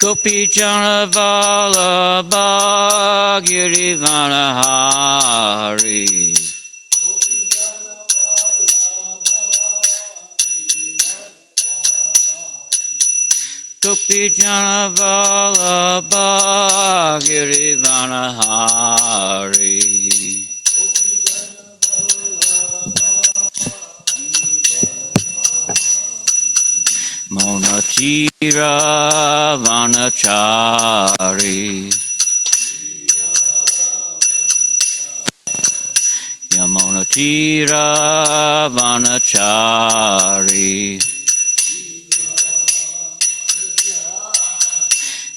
Gopi Jana Vallabha Girivana Hari. Gopi Jana Vallabha Girivana Hari. Monachira Vanachari. Yamonachira Vanachari.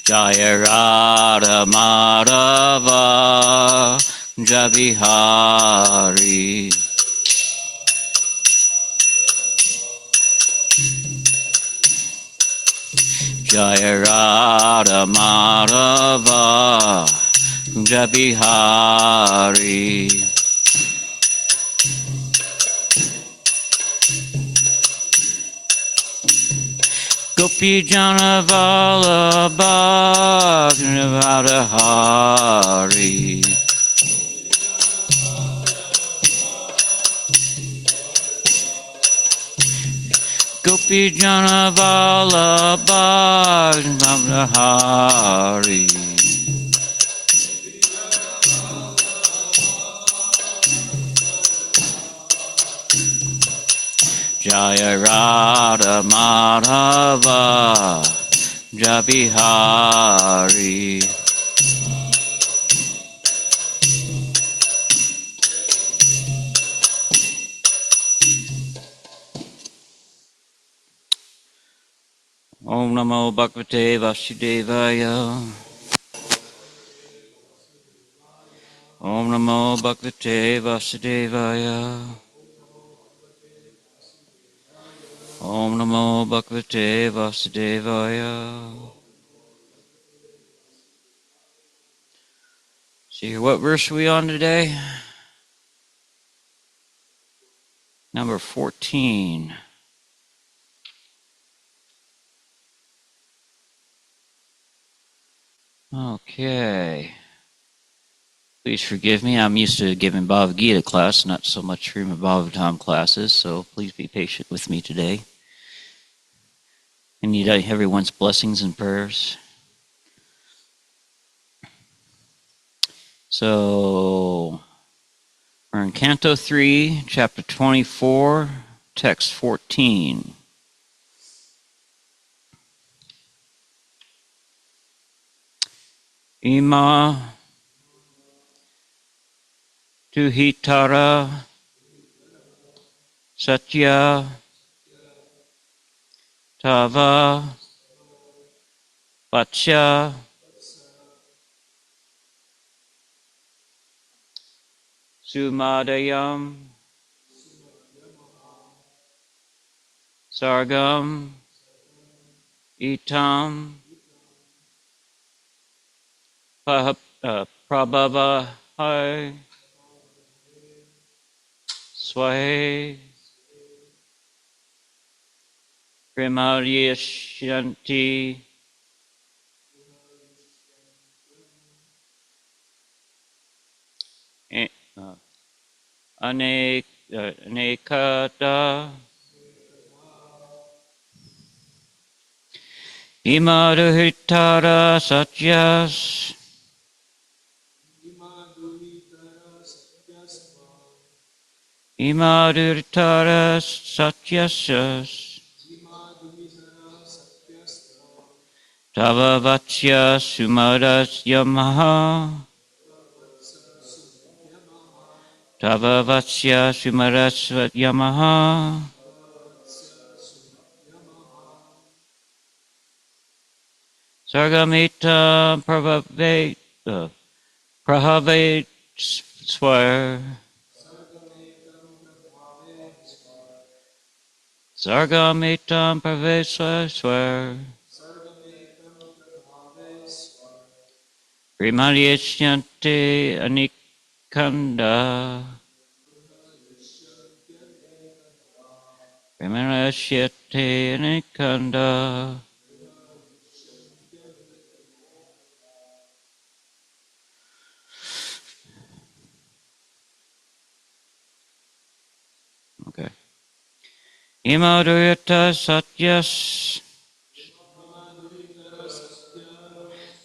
Jaya Radha Madhava Javihari. Jaya Radha Madhava Javihari. Gopi Jana Vallabha Hari. Gopi Jana Vallabha Hari. Jaya Radha Madhava Javihari. Om Namo Bhagavate Vasudevaya. Om Namo Bhagavate Vasudevaya. Om Namo Bhagavate Vasudevaya. See, what verse are we on today? Number 14. Okay. Please forgive me. I'm used to giving Bhagavad Gita class, not so much Srimad Bhagavatam classes, so please be patient with me today. I need everyone's blessings and prayers. So, we're in Canto 3, Chapter 24, Text 14. Ima tuhitara satya tava vatsya sumadayam sargam itam prabhavahai swahe primaryasyanti anekata imaduhitara satyas imaduhitara satyasas tava vatsya sumadas yamaha tava vatsya sumadas yamaha sargamita prahavet swar sargamitam praveswa swar primaryasyanti anikanda primaryasyanti anikanda Okay. Imaduyata satyas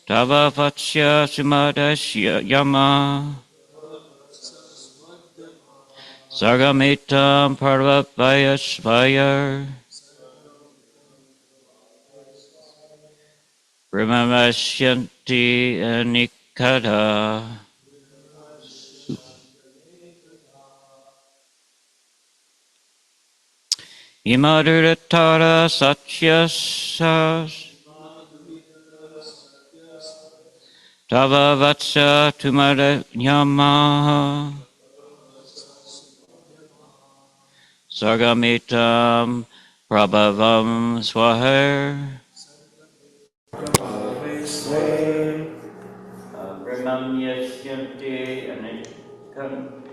tava vatsya sumadasya yama sargamitam parvapayasvayar brahmavashyanti anikada. Imaduratara satyasas tava vatsa tumadanyamaha sargamitam prabhavam swahar brahmam yashyanti anikam.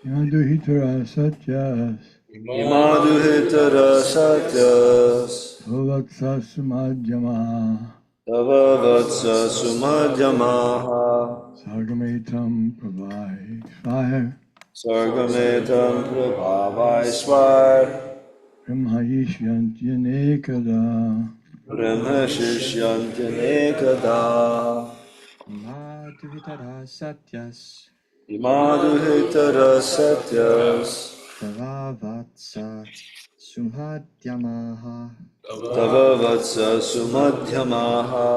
Imaduhitara satyas Imaduhitara satyas Bhavatsa sumadhyamaha Tava vatsa sumadhyamaha Sargamitam pravai svahar Sargametam prabhavai svar Brahma yishyantyane Brahma shishyantanekada Madhvitara satyas Imaduhitara satyas Tavavatsa Sumadhyamaha Tava vatsa sumadhyamaha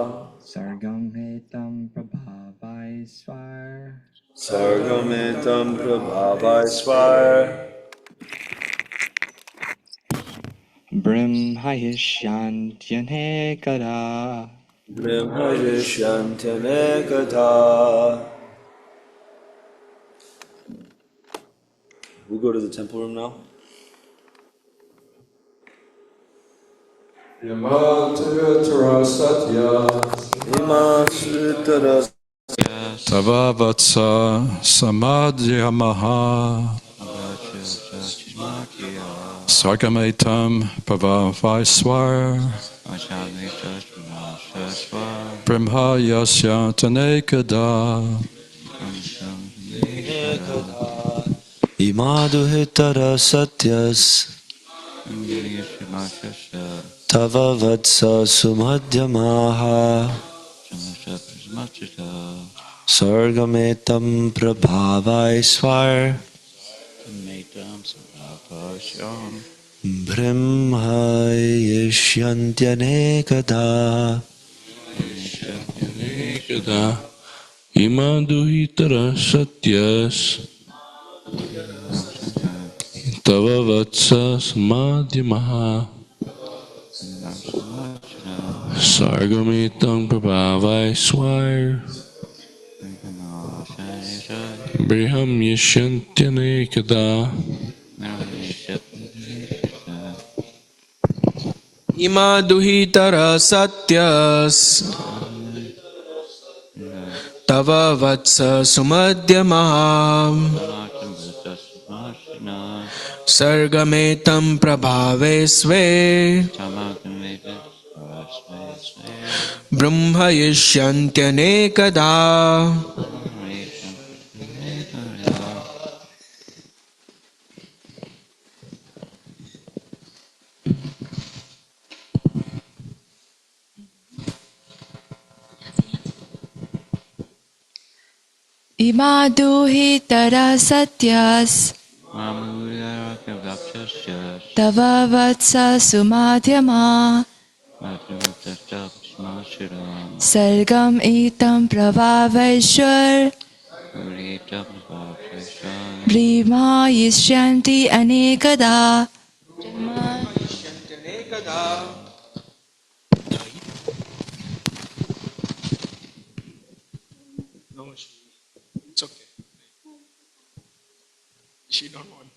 Sargam Hetam Prabhavai Svar Sargametam prabhavai svar Brahmayishyantyane Kada Brahma shishyantanekada. We'll go to the temple room now. Imaduhitara satyas Imaduhitara Tava vatsa samadhyamaha Sargamitam Prabhavaiswar Brahma Yasyantanekada Imaduhitara satyas Tava vatsa sumadhyamaha Sargametam prabhavai svar Brahma yishyantanekada Imaduhitara satyas Tava vatsa samadhyamaha Sargamitam prabhavai swar Braham yishyantanekada Imaduhitara satyas Tava vatsa sumadhyamaha Sargametam prabhave sve Brahma yishyantanekada Imaduhitara satyas Tava vatsa sumadhyama Sargam itam prabhavaishwar Brahma yishyanti anekada. No, it's okay. She don't want.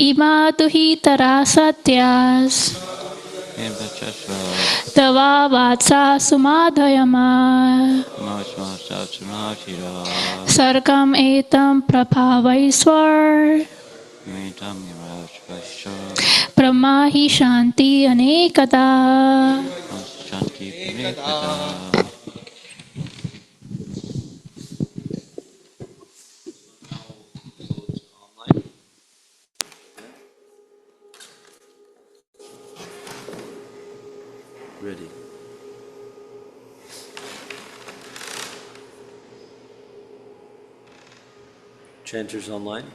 Imaduhitara satyas Tava vatsa sumadhyama Sargam etam prabhavaiswar Brahma hi shanti anekada Ekada. Ready. Chanters online.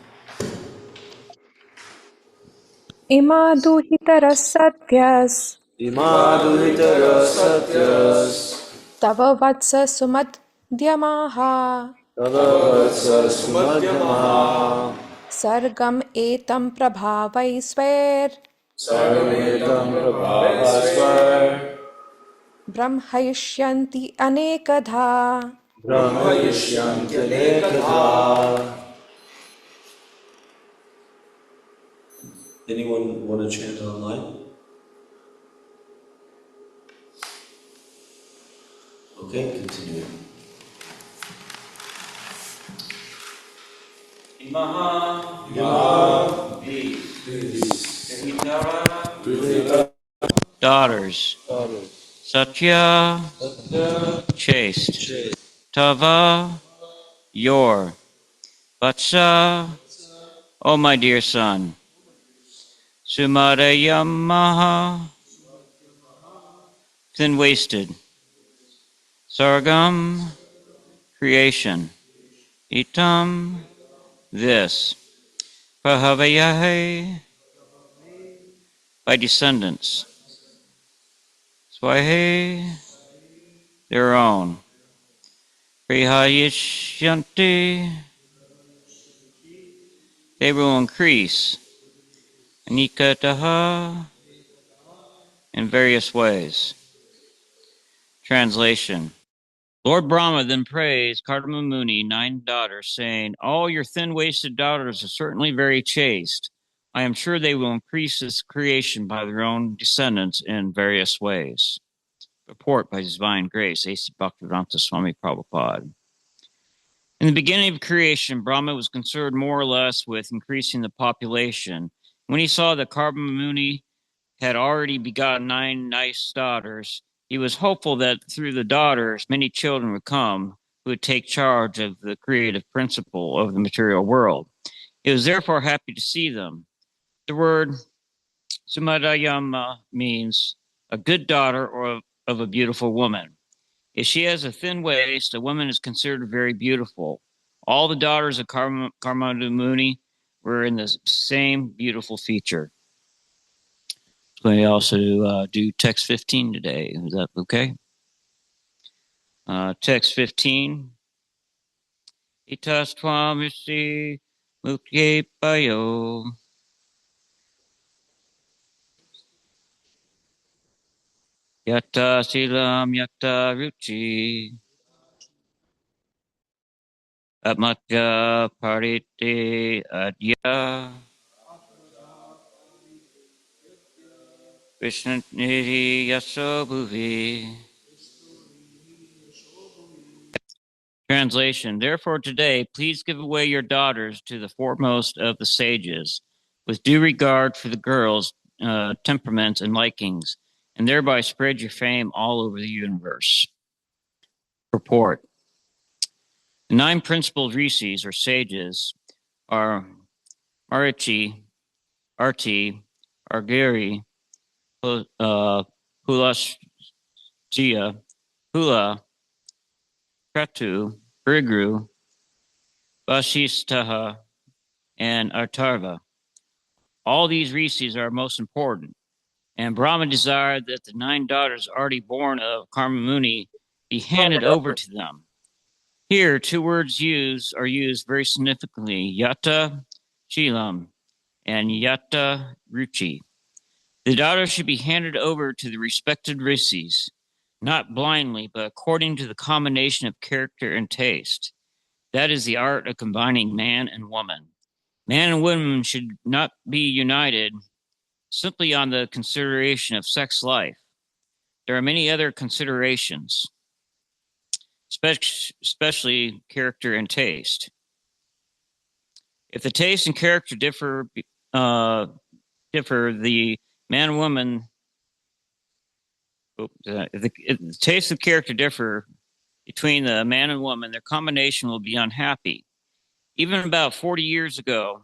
Ima duhitara satyas Imadulitara satyas tava vatsa sumadhyamaha tavavatsa sumadhyamaha sargam etam prabhavaisvair sarvetam prabhavasvar brahmaishyanti anekadha. brahmayishyantyalekadha. Anyone want to chant online? Okay, continue. Daughters, Satya, chaste, Tava, your, Vatsa, O my dear son, Sumadayamaha, thin-waisted, Sargam, creation, Itam, this, Prahavayahe, by descendants, Swahe, their own, Prihayishyanti, they will increase, Anikataha, in various ways. Translation. Lord Brahma then praised Kardama Muni 9 daughters, saying, all your thin-waisted daughters are certainly very chaste. I am sure they will increase this creation by their own descendants in various ways. Report by His Divine Grace, A.C. Bhaktivedanta Swami Prabhupada. In the beginning of creation, Brahma was concerned more or less with increasing the population. When he saw that Kardama Muni had already begotten 9 nice daughters, he was hopeful that through the daughters, many children would come who would take charge of the creative principle of the material world. He was therefore happy to see them. The word Sumadayama means a good daughter or of a beautiful woman. If she has a thin waist, a woman is considered very beautiful. All the daughters of Kardama Muni were in the same beautiful feature. We also do text 15 today. Is that okay? Text 15. Itas twamisi mukye payo. Yatta silam yatta ruchi. Atmatya parite adya. Krishna nidhi yaso bhuvi. Translation. Therefore today, please give away your daughters to the foremost of the sages, with due regard for the girls' temperaments and likings, and thereby spread your fame all over the universe. Purport. The 9 principal rishis, or sages, are Marichi, Arti, Argiri, Pulashya, Hula, Kratu, Brigru, Vashistaha, and Artarva. All these rishis are most important, and Brahma desired that the 9 daughters already born of Karma Muni be handed over to them. Here, 2 words are used very significantly, Yatta Shilam and Yatta Ruchi. The daughters should be handed over to the respected rishis, not blindly, but according to the combination of character and taste. That is the art of combining man and woman. Man and woman should not be united simply on the consideration of sex life. There are many other considerations, especially character and taste. If the taste and character differ, the man and woman If the taste of character differ between the man and woman, their combination will be unhappy. Even about 40 years ago,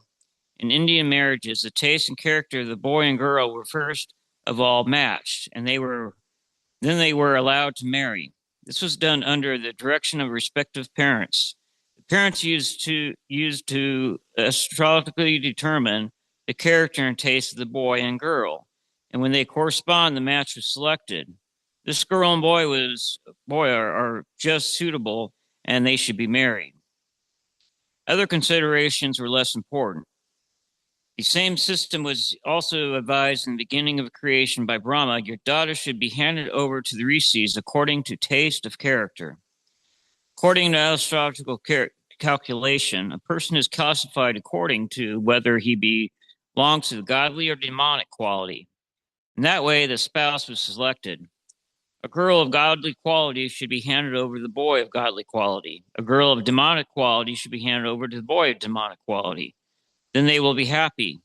in Indian marriages, the taste and character of the boy and girl were first of all matched, and then they were allowed to marry. This was done under the direction of respective parents. The parents used to astrologically determine the character and taste of the boy and girl, and when they correspond, the match was selected. This girl and boy are just suitable, and they should be married. Other considerations were less important. The same system was also advised in the beginning of creation by Brahma. Your daughter should be handed over to the rishis according to taste of character. According to astrological calculation, a person is classified according to whether he belongs to the godly or demonic quality. In that way, the spouse was selected. A girl of godly quality should be handed over to the boy of godly quality. A girl of demonic quality should be handed over to the boy of demonic quality. Then they will be happy.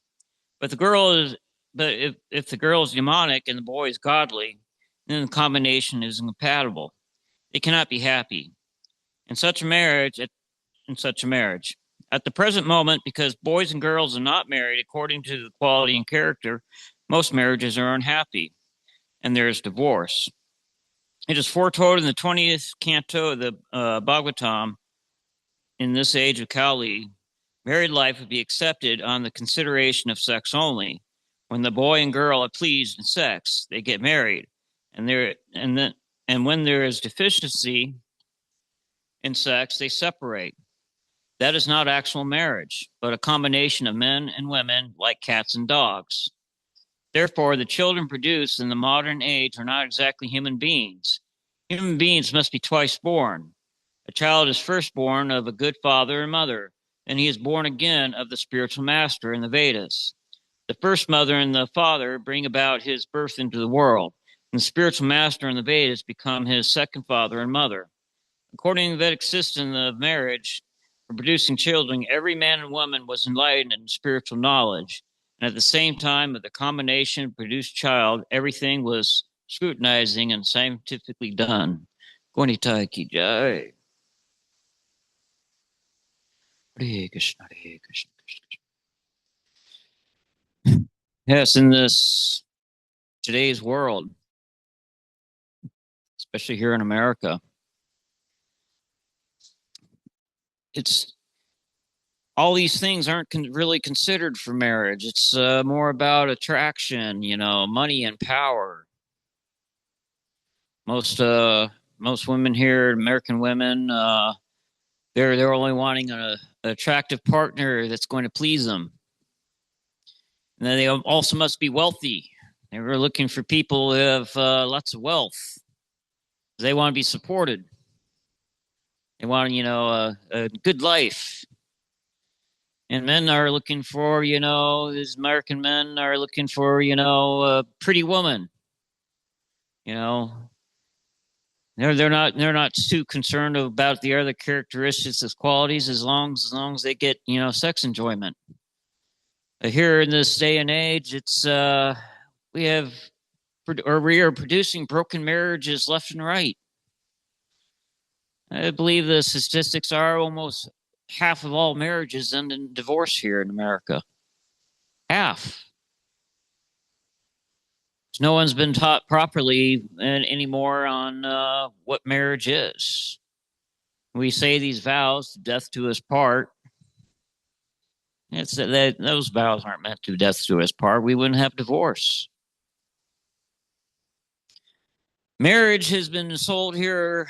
But if the girl is demonic and the boy is godly, then the combination is incompatible. They cannot be happy in such a marriage. At the present moment, because boys and girls are not married according to the quality and character, most marriages are unhappy, and there is divorce. It is foretold in the 20th canto of the Bhagavatam, in this age of Kali, married life would be accepted on the consideration of sex only. When the boy and girl are pleased in sex, they get married, and when there is deficiency in sex, they separate. That is not actual marriage, but a combination of men and women like cats and dogs. Therefore, the children produced in the modern age are not exactly human beings. Human beings must be twice born. A child is first born of a good father and mother, and he is born again of the spiritual master in the Vedas. The first mother and the father bring about his birth into the world, and the spiritual master in the Vedas become his second father and mother. According to the Vedic system of marriage, for producing children, every man and woman was enlightened in spiritual knowledge, and at the same time of the combination produced child, everything was scrutinizing and scientifically done. Gonitai ki jai. Hare Krishna, Hare Krishna, Krishna Krishna. Yes, in today's world, especially here in America, it's all these things aren't really considered for marriage. It's more about attraction, money and power. Most women here, American women, they're only wanting an attractive partner that's going to please them. And then they also must be wealthy. They were looking for people who have lots of wealth. They want to be supported. They want, a good life. And men are looking for, these American men are looking for, a pretty woman. They're not too concerned about the other characteristics of qualities as long as they get, sex enjoyment. Here in this day and age, it's we are producing broken marriages left and right. I believe the statistics are almost half of all marriages end in divorce here in America. Half. No one's been taught properly anymore on what marriage is. We say these vows, death to us part. Those vows aren't meant to death to us part. We wouldn't have divorce. Marriage has been sold here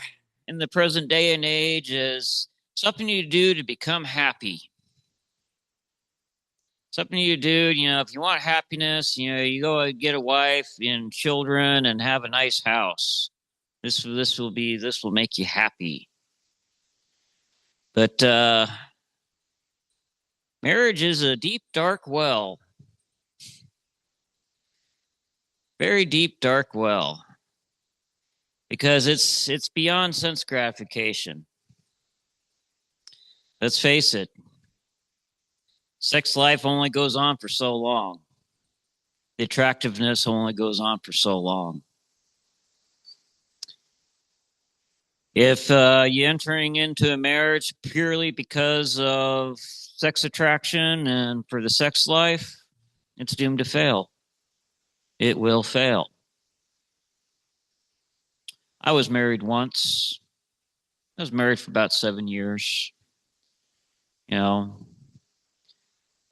in the present day and age as something you do to become happy. Something you do, if you want happiness, you go get a wife and children and have a nice house. This will make you happy. But marriage is a deep, dark well. Very deep, dark well. Because it's beyond sense gratification. Let's face it. Sex life only goes on for so long. The attractiveness only goes on for so long. If you're entering into a marriage purely because of sex attraction and for the sex life, it's doomed to fail. It will fail. I was married once. I was married for about 7 years. You know,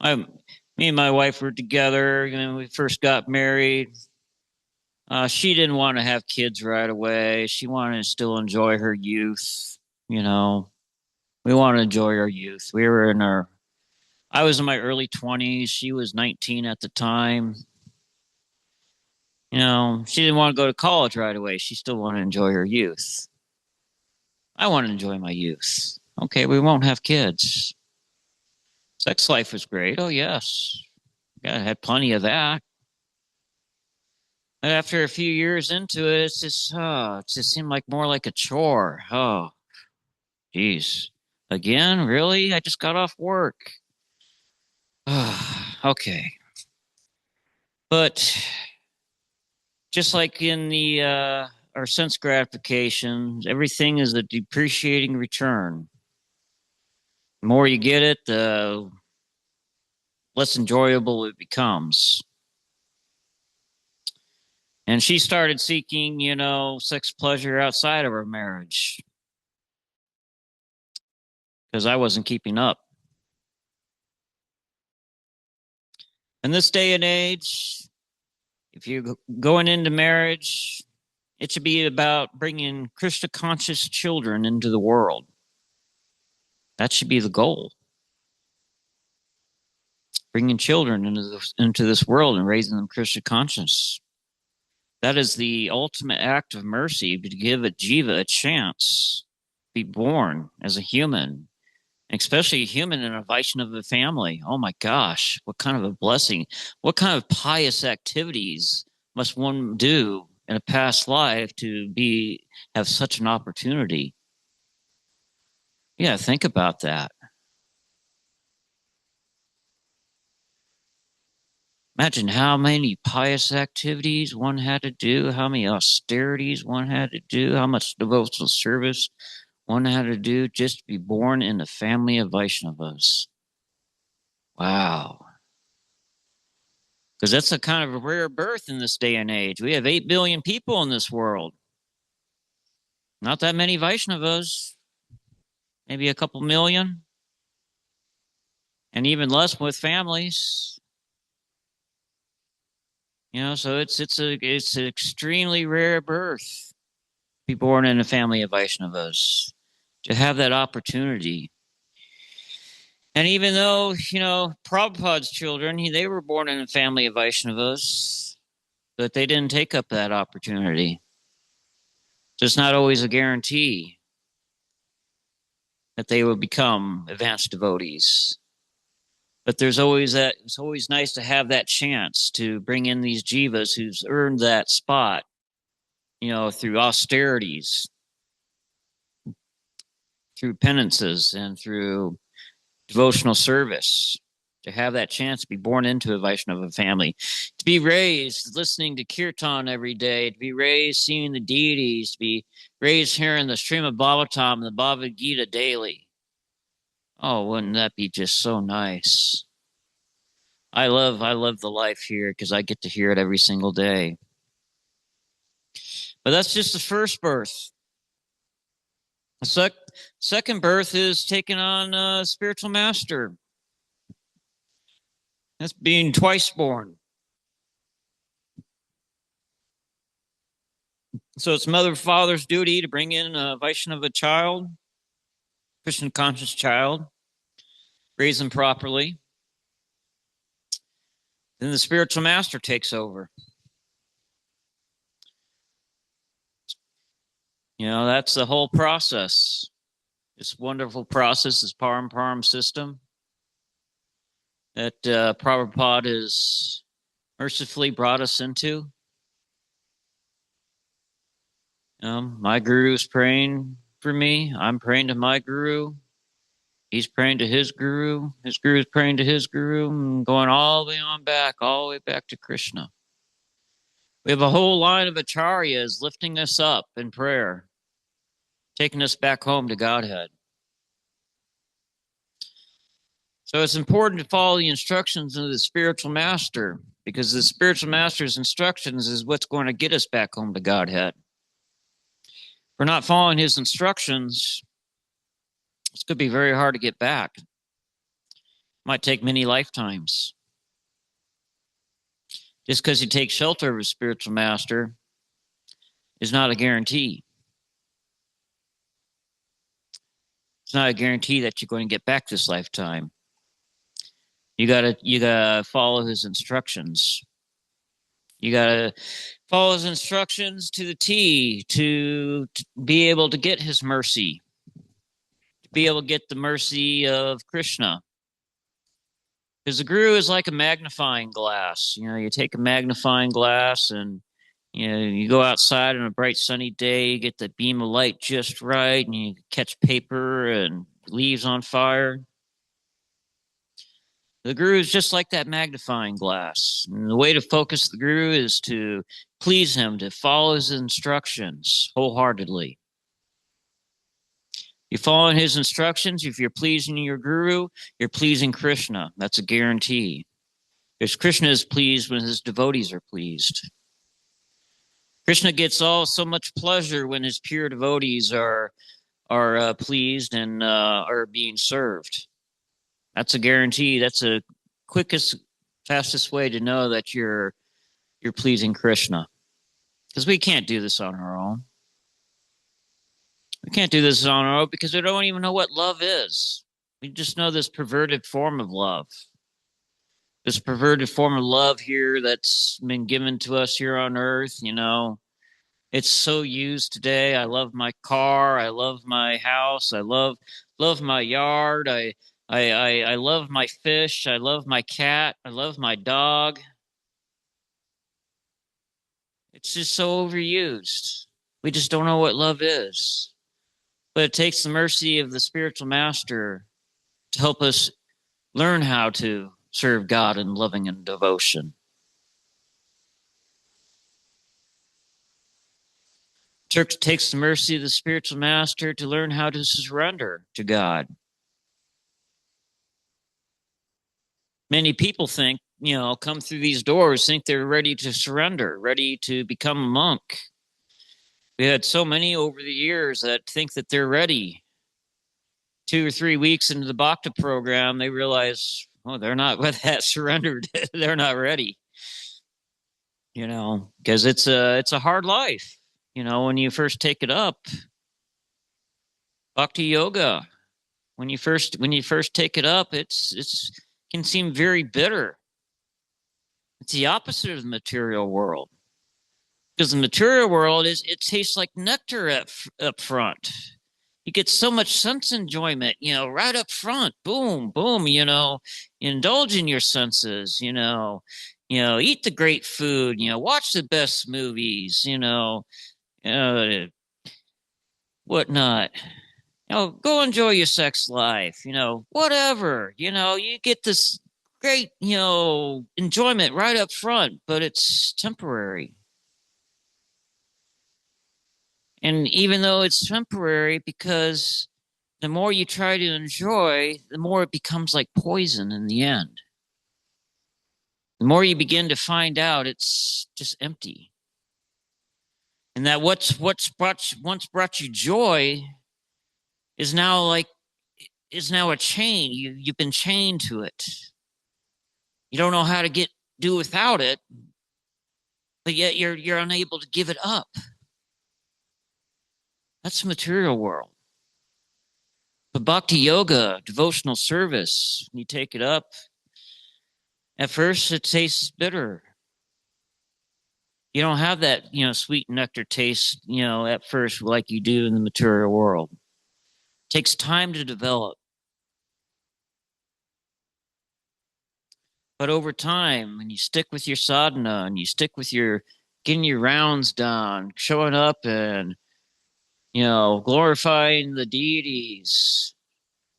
me and my wife were together when we first got married. She didn't want to have kids right away. She wanted to still enjoy her youth. You know, we wanted to enjoy our youth. I was in my early 20s. She was 19 at the time. You know, she didn't want to go to college right away. She still wanted to enjoy her youth. I want to enjoy my youth. Okay, we won't have kids. Sex life was great. Oh, yes. Yeah, I had plenty of that. But after a few years into it, it just seemed like more like a chore. Oh, geez. Again? Really? I just got off work. Okay. But just like in our sense gratification, everything is a depreciating return. The more you get it, the less enjoyable it becomes. And she started seeking, sex pleasure outside of our marriage because I wasn't keeping up. In this day and age, if you're going into marriage, it should be about bringing Krishna conscious children into the world. That should be the goal. Bringing children into this world and raising them Krishna conscious. That is the ultimate act of mercy, to give a jiva a chance to be born as a human, especially a human in a Vaishnava family. Oh my gosh, what kind of a blessing. What kind of pious activities must one do in a past life to have such an opportunity? Yeah, think about that. Imagine how many pious activities one had to do, how many austerities one had to do, how much devotional service one had to do just to be born in the family of Vaishnavas. Wow. Because that's a kind of a rare birth in this day and age. We have 8 billion people in this world. Not that many Vaishnavas. Maybe a couple million. And even less with families. So it's an extremely rare birth to be born in a family of Vaishnavas, to have that opportunity. And even though, Prabhupada's children, they were born in a family of Vaishnavas, but they didn't take up that opportunity. So it's not always a guarantee that they will become advanced devotees. But it's always nice to have that chance to bring in these jivas who's earned that spot, through austerities, through penances, and through devotional service, to have that chance to be born into a Vaishnava family, to be raised listening to kirtan every day, to be raised seeing the deities, to be raised hearing the Srimad Bhagavatam and the Bhagavad Gita daily. Oh, wouldn't that be just so nice? I love the life here because I get to hear it every single day. But that's just the first birth. The second birth is taking on a spiritual master. That's being twice born. So it's mother and father's duty to bring in a Vaishnava child, Krishna conscious child, raise them properly. Then the spiritual master takes over. That's the whole process. This wonderful process, this param system that Prabhupada has mercifully brought us into. My guru is praying for me. I'm praying to my guru. He's praying to his guru. His guru is praying to his guru, and going all the way back to Krishna. We have a whole line of acharyas lifting us up in prayer. taking us back home to Godhead. So it's important to follow the instructions of the spiritual master, because the spiritual master's instructions is what's going to get us back home to Godhead. If we're not following his instructions, it's going to be very hard to get back. It might take many lifetimes. Just because you take shelter of a spiritual master is not a guarantee. It's not a guarantee that you're going to get back this lifetime. You gotta follow his instructions. You gotta follow his instructions to the T to be able to get his mercy, to be able to get the mercy of Krishna. Because the guru is like a magnifying glass. You know, you take a magnifying glass and you go outside on a bright sunny day, you get the beam of light just right, and you catch paper and leaves on fire. The guru is just like that magnifying glass. And the way to focus the guru is to please him, to follow his instructions wholeheartedly. You're following his instructions. If you're pleasing your guru, you're pleasing Krishna. That's a guarantee. Because Krishna is pleased when his devotees are pleased. Krishna gets so much pleasure when his pure devotees are pleased and are being served. That's a guarantee. That's the quickest, fastest way to know that you're pleasing Krishna. Because we can't do this on our own. We can't do this on our own because we don't even know what love is. We just know this perverted form of love. This perverted form of love here that's been given to us here on earth, it's so used today. I love my car. I love my house. I love my yard. I love my fish. I love my cat. I love my dog. It's just so overused. We just don't know what love is. But it takes the mercy of the spiritual master to help us learn how to serve God in loving and devotion. It takes the mercy of the spiritual master to learn how to surrender to God. Many people think, come through these doors, think they're ready to surrender, ready to become a monk. We had so many over the years that think that they're ready. 2 or 3 weeks into the Bhakti program, they realize, they're not that surrendered. They're not ready. Because it's a hard life. When you first take it up, Bhakti yoga, when you first take it up, it's can seem very bitter. It's the opposite of the material world. Because the material world it tastes like nectar up front. You get so much sense enjoyment, right up front. Boom, boom, indulge in your senses, eat the great food, watch the best movies, whatnot. Go enjoy your sex life, whatever. You get this great, enjoyment right up front, but it's temporary. And even though it's temporary, because the more you try to enjoy, the more it becomes like poison in the end. The more you begin to find out it's just empty. And that once brought you joy is now a chain. You've been chained to it. You don't know how to do without it, but yet you're unable to give it up. That's the material world. But bhakti yoga, devotional service, you take it up. At first, it tastes bitter. You don't have that, sweet nectar taste, at first like you do in the material world. It takes time to develop. But over time, when you stick with your sadhana and you stick with getting your rounds done, showing up and glorifying the deities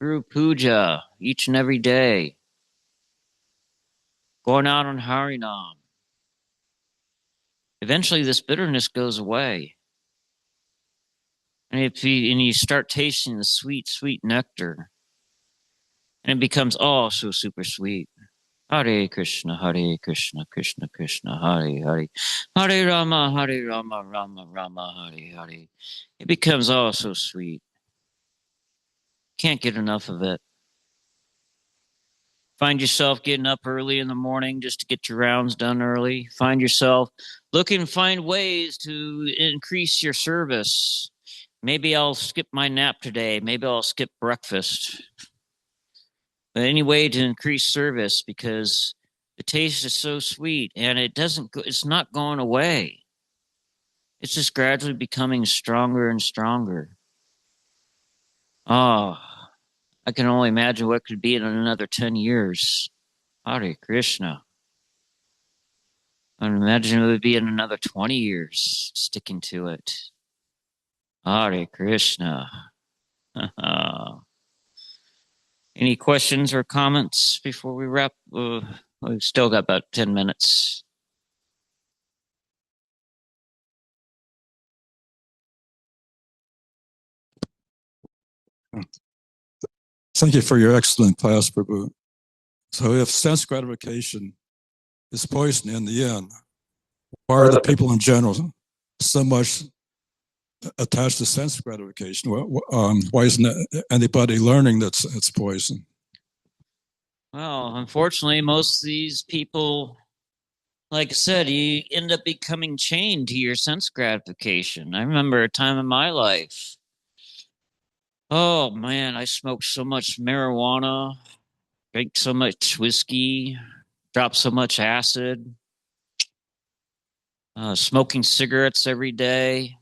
through puja each and every day, going out on Harinam. Eventually, this bitterness goes away. And you start tasting the sweet, sweet nectar, and it becomes oh so super sweet. Hare Krishna, Krishna Krishna, Hare Hare, Hare Rama, Rama Rama, Hare Hare. It becomes oh so sweet. Can't get enough of it. Find yourself getting up early in the morning just to get your rounds done early. Find yourself find ways to increase your service. Maybe I'll skip my nap today. Maybe I'll skip breakfast. But any way to increase service, because the taste is so sweet and it's not going away. It's just gradually becoming stronger and stronger. Oh, I can only imagine what could be in another 10 years. Hare Krishna. I imagine it would be in another 20 years sticking to it. Hare Krishna. Any questions or comments before we wrap? We've still got about 10 minutes. Thank you for your excellent class, Prabhu. So if sense gratification is poison in the end, why are the people in general so much attached to sense gratification? Why isn't anybody learning that it's poison? Well, unfortunately, most of these people, like I said, you end up becoming chained to your sense gratification. I remember a time in my life. Oh man, I smoked so much marijuana, drank so much whiskey, dropped so much acid, smoking cigarettes every day.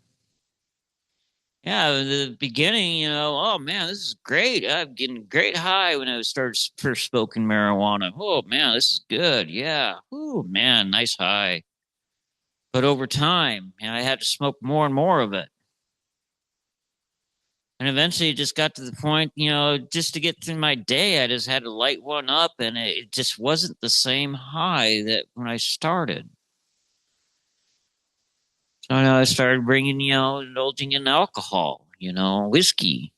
Yeah, in the beginning, oh man, this is great. I'm getting a great high when I started first smoking marijuana. Oh man, this is good. Yeah. Oh man, nice high. But over time, I had to smoke more and more of it. And eventually it just got to the point, just to get through my day, I just had to light one up, and it just wasn't the same high that when I started. So I started bringing, indulging in alcohol, whiskey.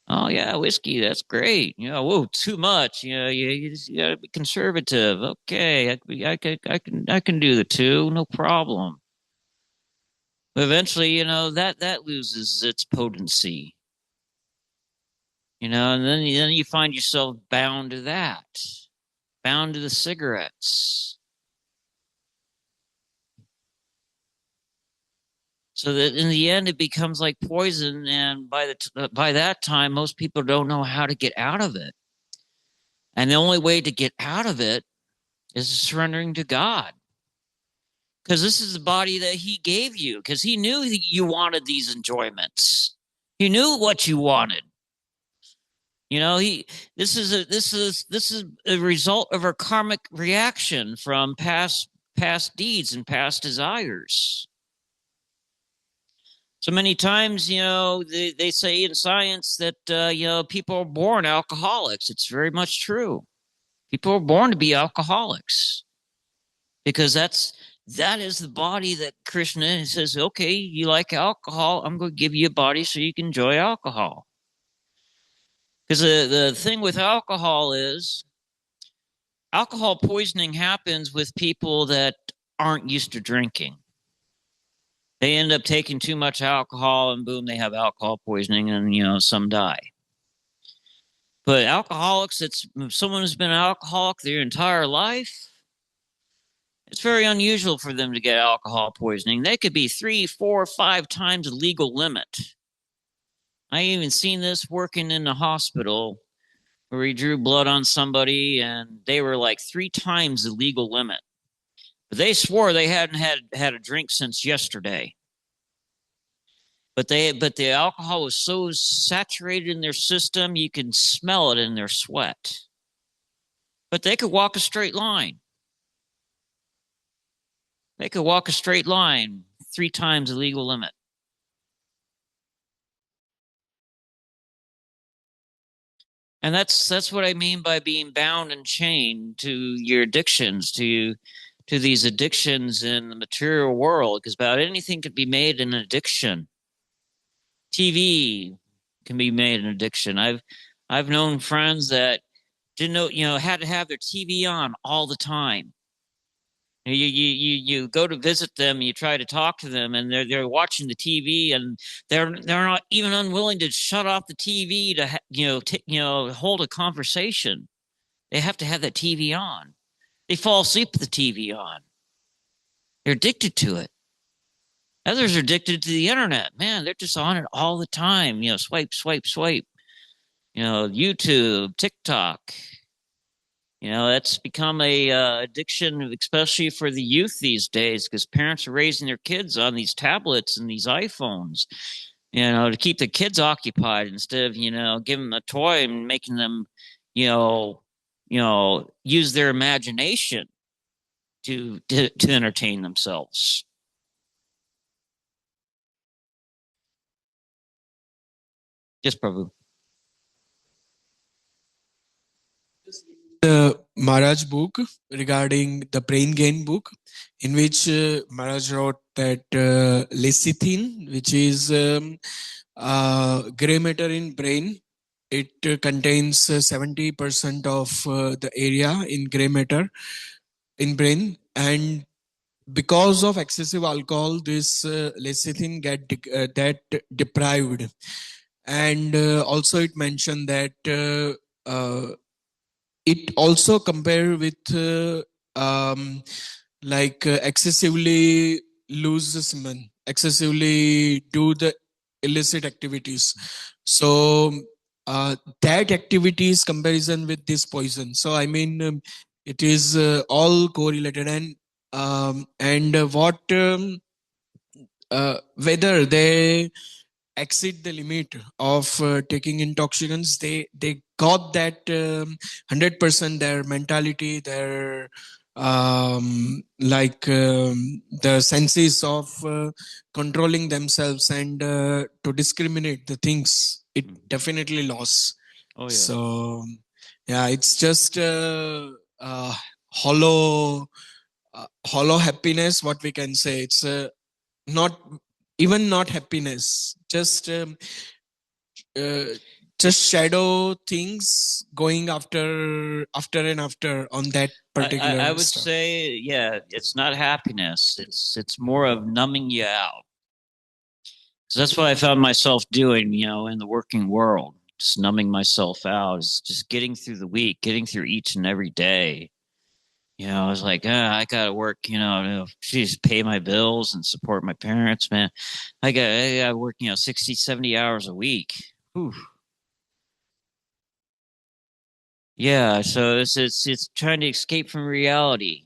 Oh yeah, whiskey, that's great. Whoa, too much. You gotta be conservative. Okay, I can do the two, no problem. But eventually, that loses its potency. And then you find yourself bound to that, bound to the cigarettes. So that in the end, it becomes like poison, and by that time, most people don't know how to get out of it. And the only way to get out of it is surrendering to God. Because this is the body that He gave you, because He knew that you wanted these enjoyments. He knew what you wanted. This is a result of our karmic reaction from past deeds and past desires. So many times, they say in science that people are born alcoholics. It's very much true. People are born to be alcoholics, because that is the body that Krishna says, okay, you like alcohol, I'm going to give you a body so you can enjoy alcohol. Because the thing with alcohol is, alcohol poisoning happens with people that aren't used to drinking. They end up taking too much alcohol, and boom, they have alcohol poisoning, and some die. But alcoholics, it's someone who's been an alcoholic their entire life. It's very unusual for them to get alcohol poisoning. They could be 3, 4, 5 times the legal limit. I even seen this working in the hospital, where he drew blood on somebody, and they were like 3 times the legal limit. But they swore they hadn't had a drink since yesterday. But the alcohol was so saturated in their system, you can smell it in their sweat. But they could walk a straight line. They could walk a straight line 3 times the legal limit. And that's what I mean by being bound and chained to your addictions, to these addictions in the material world, because about anything could be made an addiction. TV can be made an addiction. I've known friends that didn't know, had to have their TV on all the time. You go to visit them, you try to talk to them, and they're watching the TV, and they're not even unwilling to shut off the TV to hold a conversation. They have to have that TV on. They fall asleep with the TV on. They're addicted to it. Others are addicted to the internet. Man, they're just on it all the time. Swipe, swipe, swipe. YouTube, TikTok. That's become a addiction, especially for the youth these days, because parents are raising their kids on these tablets and these iPhones, to keep the kids occupied instead of, giving them a toy and making them, use their imagination to entertain themselves. Yes, Prabhu. The Maharaj book regarding the brain gain book, in which Maharaj wrote that lecithin, which is gray matter in brain, it contains 70% of the area in gray matter in brain, and because of excessive alcohol, this lecithin that deprived, and also it mentioned that it also compared with excessively lose the semen, excessively do the illicit activities. So that activities comparison with this poison. So I mean, it is all correlated, and whether they exceed the limit of taking intoxicants, they got that 100% their mentality, their the senses of controlling themselves and to discriminate the things, it definitely lost. Oh, yeah. So yeah, it's just hollow happiness, what we can say. It's not even not happiness, just shadow things going after and after on that particular I would stuff. say, yeah, it's not happiness. It's more of numbing you out. So that's what I found myself doing, in the working world, just numbing myself out, is just getting through the week, getting through each and every day. I was like, I gotta work, geez, pay my bills and support my parents, man. I gotta work, 60, 70 hours a week. Whew. Yeah, so it's trying to escape from reality.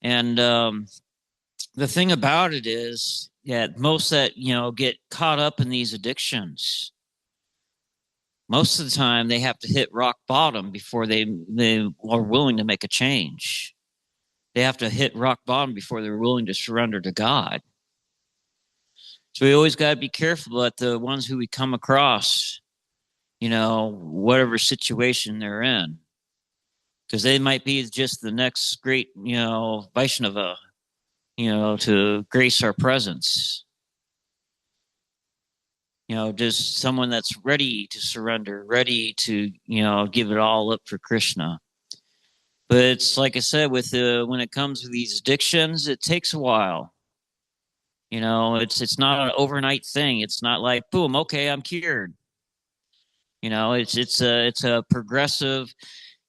And the thing about it is that most that, get caught up in these addictions, most of the time they have to hit rock bottom before they are willing to make a change. They have to hit rock bottom before they're willing to surrender to God. So we always got to be careful at the ones who we come across, whatever situation they're in, because they might be just the next great, Vaishnava, to grace our presence. Just someone that's ready to surrender, ready to, give it all up for Krishna. But it's like I said, with when it comes to these addictions, it takes a while. It's not an overnight thing. It's not like, boom, okay, I'm cured. It's a progressive,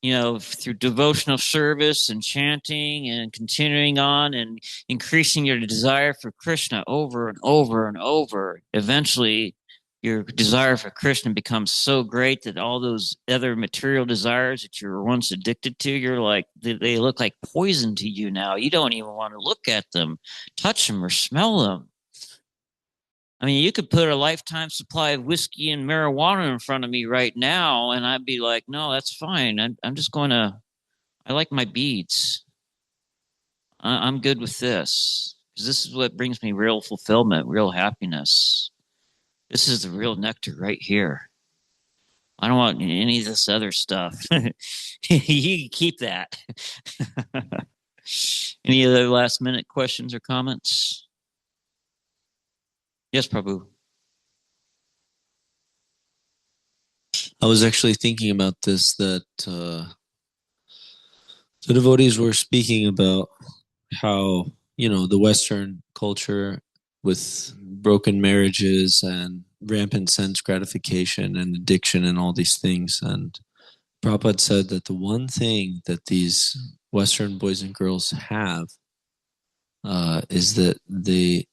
through devotional service and chanting and continuing on and increasing your desire for Krishna over and over and over. Eventually, your desire for Krishna becomes so great that all those other material desires that you were once addicted to, you're like, they look like poison to you now. You don't even want to look at them, touch them, or smell them. I mean, you could put a lifetime supply of whiskey and marijuana in front of me right now, and I'd be like, no, that's fine. I'm just going to, I like my beads. I'm good with this, because this is what brings me real fulfillment, real happiness. This is the real nectar right here. I don't want any of this other stuff. You can keep that. Any other last minute questions or comments? Yes, Prabhu. I was actually thinking about this, that the devotees were speaking about how, the Western culture with broken marriages and rampant sense gratification and addiction and all these things. And Prabhupada said that the one thing that these Western boys and girls have is that they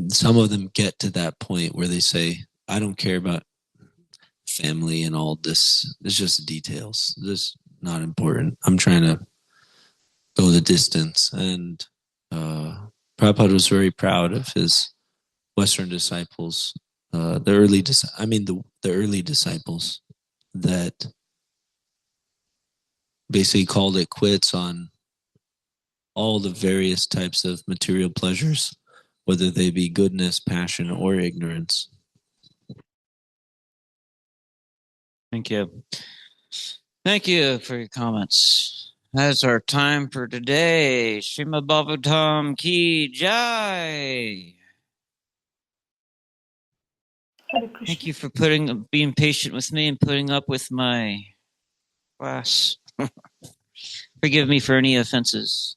some of them get to that point where they say, I don't care about family and all this. It's just details. This is not important. I'm trying to go the distance. And Prabhupada was very proud of his Western disciples, the early disciples that basically called it quits on all the various types of material pleasures, whether they be goodness, passion, or ignorance. Thank you. Thank you for your comments. That's our time for today. Srimad Bhagavatam Ki Jai. Hare Krishna. Thank you for being patient with me and putting up with my class. Forgive me for any offenses.